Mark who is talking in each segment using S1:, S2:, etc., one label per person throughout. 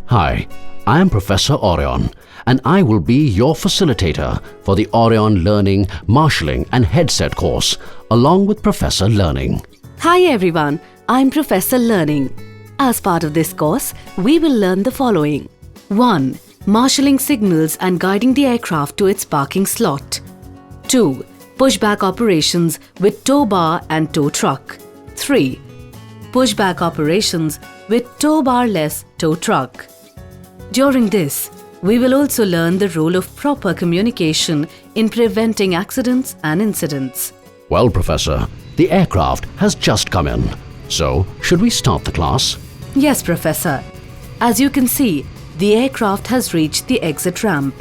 S1: Hi, I am Professor Orion, and I will be your facilitator for the Orion Learning, Marshalling and Headset course, along with Professor Learning.
S2: Hi everyone, I'm Professor Learning. As part of this course, we will learn the following. 1. Marshalling signals and guiding the aircraft to its parking slot. 2. Pushback operations with tow bar and tow truck. 3. Pushback operations with tow bar-less tow truck. During this, we will also learn the role of proper communication in preventing accidents and incidents.
S1: Well, Professor, the aircraft has just come in. So, should we start the class?
S2: Yes, Professor. As you can see, the aircraft has reached the exit ramp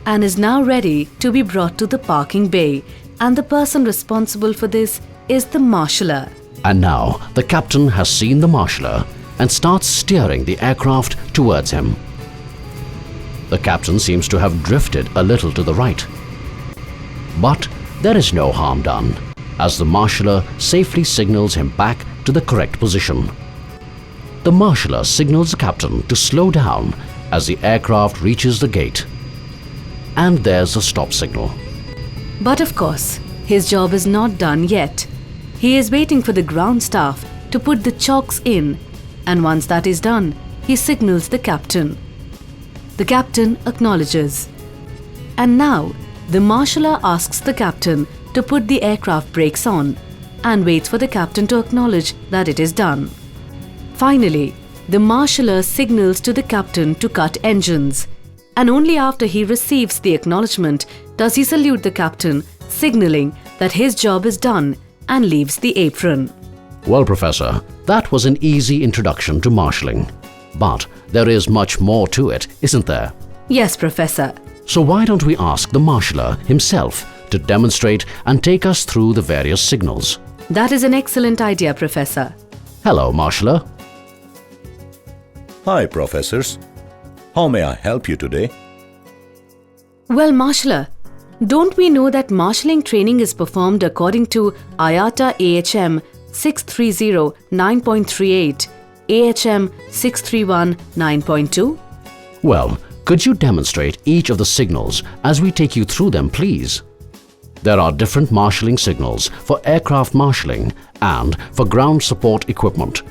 S2: and is now ready to be brought to the parking bay, and the person responsible for this is the marshaller.
S1: And now, the captain has seen the marshaller and starts steering the aircraft towards him. The captain seems to have drifted a little to the right. But there is no harm done, as the marshaller safely signals him back to the correct position. The marshaller signals the captain to slow down as the aircraft reaches the gate. And there's a stop signal.
S2: But of course, his job is not done yet. He is waiting for the ground staff to put the chocks in, and once that is done, he signals the captain. The captain acknowledges. And now, the marshaller asks the captain to put the aircraft brakes on and waits for the captain to acknowledge that it is done. Finally, the marshaller signals to the captain to cut engines, and only after he receives the acknowledgement does he salute the captain, signaling that his job is done, and leaves the apron.
S1: Well, Professor, that was an easy introduction to marshalling. But there is much more to it, isn't there?
S2: Yes, Professor.
S1: So why don't we ask the marshaller himself to demonstrate and take us through the various signals?
S2: That is an excellent idea, Professor.
S1: Hello, marshaller.
S3: Hi, professors. How may I help you today?
S2: Well, marshaller, don't we know that marshalling training is performed according to IATA AHM 630 9.38, AHM 631 9.2?
S1: Well, could you demonstrate each of the signals as we take you through them, please? There are different marshalling signals for aircraft marshalling and for ground support equipment.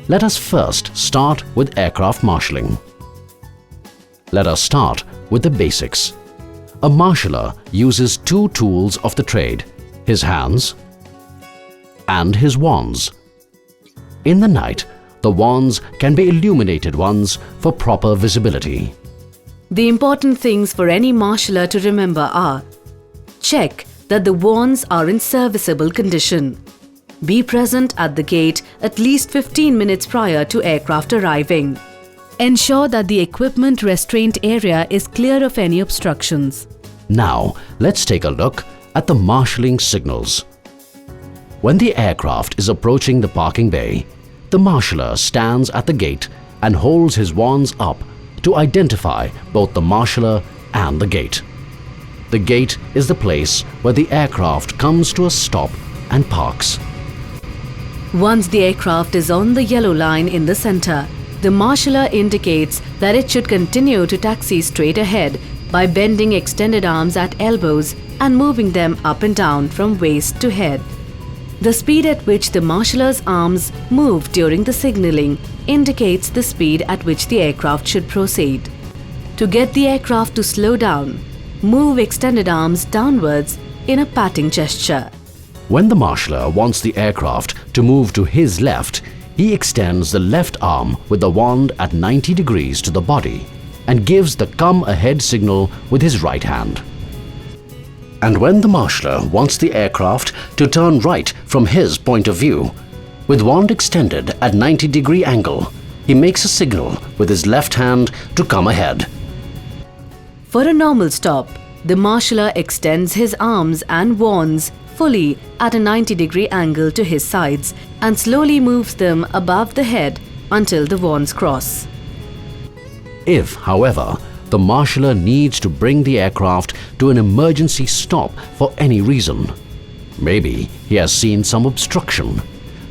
S1: Let us first start with aircraft marshalling. Let us start with the basics. A marshaller uses two tools of the trade, his hands and his wands. In the night, the wands can be illuminated ones for proper visibility.
S2: The important things for any marshaller to remember are: check that the wands are in serviceable condition. Be present at the gate at least 15 minutes prior to aircraft arriving. Ensure that the equipment restraint area is clear of any obstructions.
S1: Now, let's take a look at the marshalling signals. When the aircraft is approaching the parking bay, the marshaller stands at the gate and holds his wands up to identify both the marshaller and the gate. The gate is the place where the aircraft comes to a stop and parks.
S2: Once the aircraft is on the yellow line in the center, the marshaller indicates that it should continue to taxi straight ahead by bending extended arms at elbows and moving them up and down from waist to head. The speed at which the marshaller's arms move during the signaling indicates the speed at which the aircraft should proceed. To get the aircraft to slow down, move extended arms downwards in a patting gesture.
S1: When the marshaller wants the aircraft to move to his left, he extends the left arm with the wand at 90 degrees to the body and gives the come ahead signal with his right hand. And when the marshaller wants the aircraft to turn right from his point of view, with wand extended at 90-degree angle, he makes a signal with his left hand to come ahead.
S2: For a normal stop, the marshaller extends his arms and wands fully at a 90-degree angle to his sides and slowly moves them above the head until the wands cross.
S1: If, however, the marshaller needs to bring the aircraft to an emergency stop for any reason, Maybe he has seen some obstruction.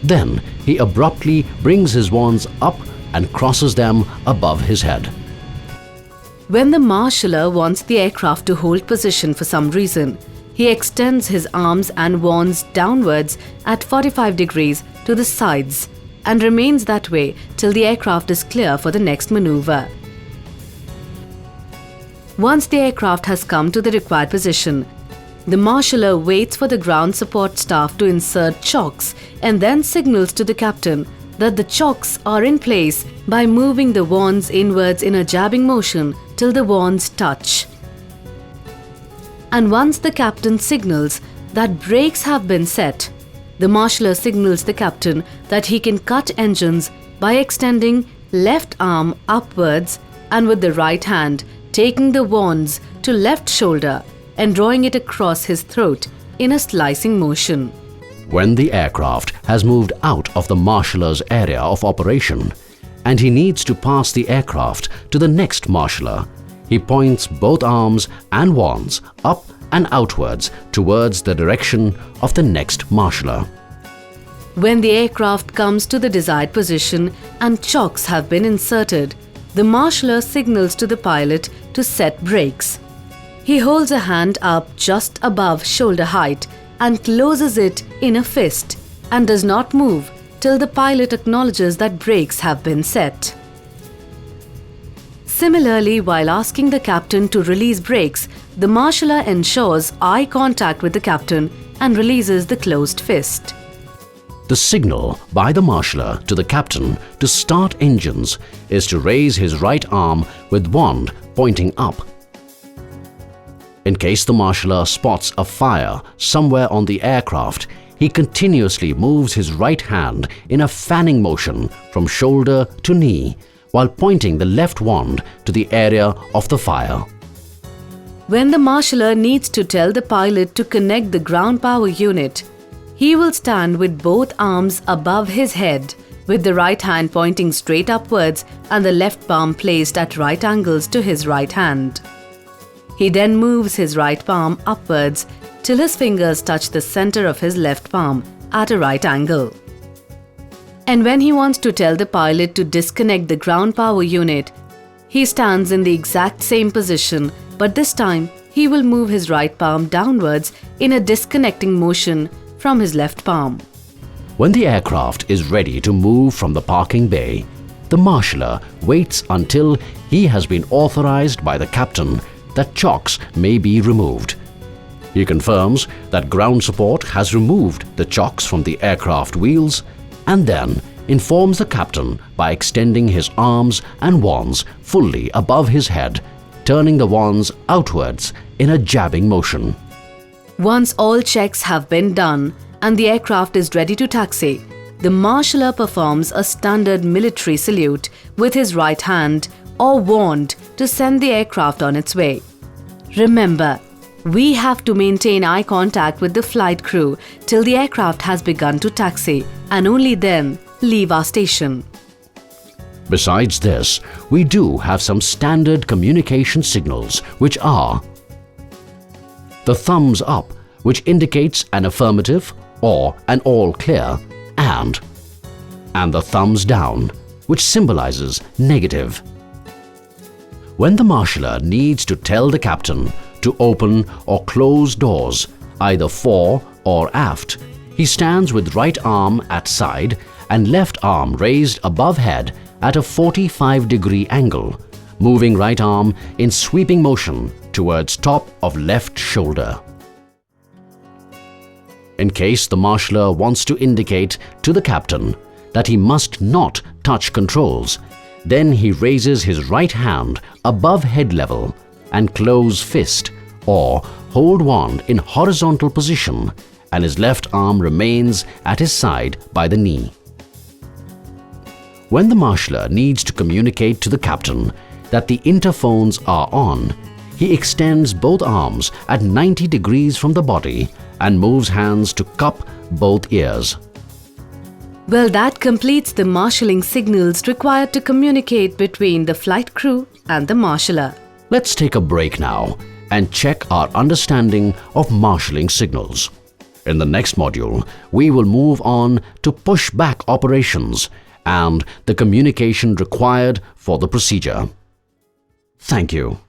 S1: Then he abruptly brings his wands up and crosses them above his head.
S2: When the marshaller wants the aircraft to hold position for some reason, he extends his arms and wands downwards at 45 degrees to the sides and remains that way till the aircraft is clear for the next maneuver. Once the aircraft has come to the required position, the marshaller waits for the ground support staff to insert chocks and then signals to the captain that the chocks are in place by moving the wands inwards in a jabbing motion till the wands touch. And once the captain signals that brakes have been set, the marshaller signals the captain that he can cut engines by extending left arm upwards and with the right hand taking the wands to left shoulder and drawing it across his throat in a slicing motion.
S1: When the aircraft has moved out of the marshaller's area of operation and he needs to pass the aircraft to the next marshaller, he points both arms and wands up and outwards towards the direction of the next marshaller.
S2: When the aircraft comes to the desired position and chocks have been inserted, the marshaller signals to the pilot to set brakes. He holds a hand up just above shoulder height and closes it in a fist and does not move till the pilot acknowledges that brakes have been set. Similarly, while asking the captain to release brakes, the marshaller ensures eye contact with the captain and releases the closed fist.
S1: The signal by the marshaller to the captain to start engines is to raise his right arm with wand pointing up. In case the marshaller spots a fire somewhere on the aircraft, he continuously moves his right hand in a fanning motion from shoulder to knee while pointing the left wand to the area of the fire.
S2: When the marshaller needs to tell the pilot to connect the ground power unit, he will stand with both arms above his head, with the right hand pointing straight upwards and the left palm placed at right angles to his right hand. He then moves his right palm upwards till his fingers touch the center of his left palm at a right angle. And when he wants to tell the pilot to disconnect the ground power unit, he stands in the exact same position, but this time he will move his right palm downwards in a disconnecting motion from his left palm.
S1: When the aircraft is ready to move from the parking bay, the marshaller waits until he has been authorized by the captain that chocks may be removed. He confirms that ground support has removed the chocks from the aircraft wheels and then informs the captain by extending his arms and wands fully above his head, turning the wands outwards in a jabbing motion.
S2: Once all checks have been done and the aircraft is ready to taxi, the marshaller performs a standard military salute with his right hand or wand to send the aircraft on its way. Remember, we have to maintain eye contact with the flight crew till the aircraft has begun to taxi and only then leave our station.
S1: Besides this, we do have some standard communication signals which are the thumbs up, which indicates an affirmative or an all clear, and the thumbs down, which symbolizes negative. When the marshaller needs to tell the captain to open or close doors, either fore or aft, he stands with right arm at side and left arm raised above head at a 45-degree angle, moving right arm in sweeping motion towards top of left shoulder. In case the marshaller wants to indicate to the captain that he must not touch controls, then he raises his right hand above head level and close fist or hold wand in horizontal position, and his left arm remains at his side by the knee. When the marshaller needs to communicate to the captain that the interphones are on, he extends both arms at 90 degrees from the body and moves hands to cup both ears.
S2: Well, that completes the marshalling signals required to communicate between the flight crew and the marshaller.
S1: Let's take a break now and check our understanding of marshalling signals. In the next module, we will move on to push-back operations and the communication required for the procedure. Thank you.